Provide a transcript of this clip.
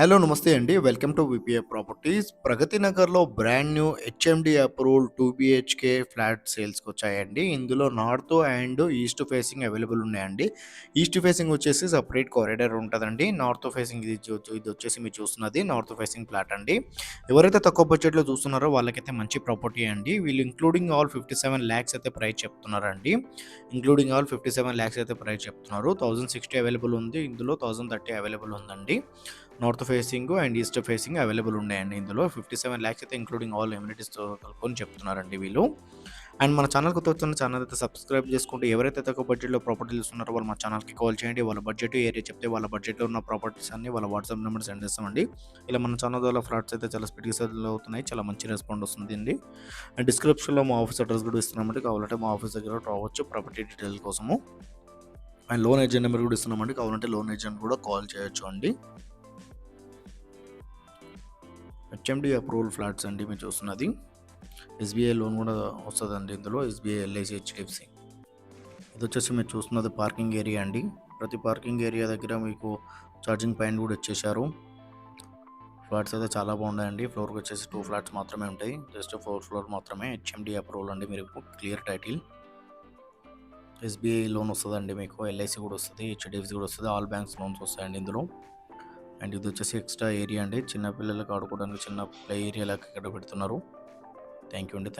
Hello నమస్తే అండి. Welcome to VPA properties. Pragathi నగర్‌లో brand new HMD approved 2 BHK flat సేల్స్‌కొచ్చాయండి. ఇందులో north and east facing available ఉన్నాయండి. ఈస్ట్ ఫేసింగ్ వచ్చేసి సెపరేట్ కారిడార్ ఉంటదండి. నార్త్ ఫేసింగ్ ఇదొచ్చేసి మీరు చూస్తున్నది నార్త్ ఫేసింగ్ ఫ్లాట్ అండి. ఎవరైతే తక్కువ బడ్జెట్‌లో చూస్తున్నారో వాళ్ళకైతే మంచి ప్రాపర్టీ అండి. వీళ్ళు ఇంక్లూడింగ్ ఆల్ 57 లాక్స్ అయితే ప్రైస్ చెప్తున్నారండి. ఇంక్లూడింగ్ ఆల్ 57 లాక్స్ అయితే ప్రైస్ చెప్తున్నారు. 1060 అవైలబుల్ ఉంది. ఇందులో 1030 అవైలబుల్ ఉందండి. North facing and east facing available ఉన్నాయండి. ఇందులో 57 లాక్స్ అయితే ఇంక్లూడింగ్ ఆల్ ఎమ్యూనిటీస్‌తో కలుపుకొని చెప్తున్నారండి వీళ్ళు. అండ్ మన ఛానల్ కొత్తగా వస్తున్న ఛానల్ అయితే సబ్స్క్రైబ్ చేసుకుంటూ ఎవరైతే తక్కువ బడ్జెట్‌లో ప్రాపర్టీలు చూస్తున్నారో వాళ్ళు మా ఛానల్‌కి కాల్ చేయండి. వాళ్ళ బడ్జెట్ ఏరియా చెప్తే వాళ్ళ బడ్జెట్‌లో ఉన్న ప్రాపర్టీస్ అన్ని వాళ్ళ వాట్సాప్ నెంబర్ సెండ్ చేస్తామండి. ఇలా మన ఛానల్ ద్వారా ఫ్లాట్స్ అయితే చాలా స్పీడ్‌గా సేల్ అవుతున్నాయి. చాలా మంచి రెస్పాండ్ వస్తుందండి. అండ్ డిస్క్రిప్షన్‌లో మా ఆఫీస్ అడ్రెస్ కూడా ఇస్తున్నామండి. కావాలంటే మా ఆఫీస్ దగ్గర రావచ్చు ప్రాపర్టీ డీటెయిల్ కోసము. అండ్ లోన్ ఏజెంట్ నెంబర్ కూడా ఇస్తున్నామండి. కావాలంటే లోన్ ఏజెంట్ కూడా కాల్ చేయొచ్చు అండి. హెచ్ఎండి అప్రూవల్ ఫ్లాట్స్ అండి మీరు చూస్తున్నది. ఎస్బీఐ లోన్ కూడా వస్తుందండి ఇందులో. SBI, LIC, HDFC. ఇది వచ్చేసి మీరు చూస్తున్నది పార్కింగ్ ఏరియా అండి. ప్రతి పార్కింగ్ ఏరియా దగ్గర మీకు ఛార్జింగ్ పాయింట్ కూడా ఇచ్చేశారు. ఫ్లాట్స్ అయితే చాలా బాగున్నాయండి. ఫ్లోర్కి వచ్చేసి 2 ఫ్లాట్స్ మాత్రమే ఉంటాయి. జస్ట్ 4 ఫ్లోర్ మాత్రమే. హెచ్ఎండి అప్రూవల్ అండి. మీరు క్లియర్ టైటిల్. ఎస్బీఐ లోన్ వస్తుందండి మీకు. ఎల్ఐసి కూడా వస్తుంది. హెచ్డిఎఫ్సి కూడా వస్తుంది. ఆల్ బ్యాంక్స్ లోన్స్ వస్తాయండి ఇందులో. అండ్ ఇది వచ్చేసి ఎక్స్ట్రా ఏరియా అండి. చిన్న పిల్లలకు ఆడుకోవడానికి చిన్న ప్లే ఏరియా లాగా ఇక్కడ పెడుతున్నారు. థ్యాంక్ యూ అండి.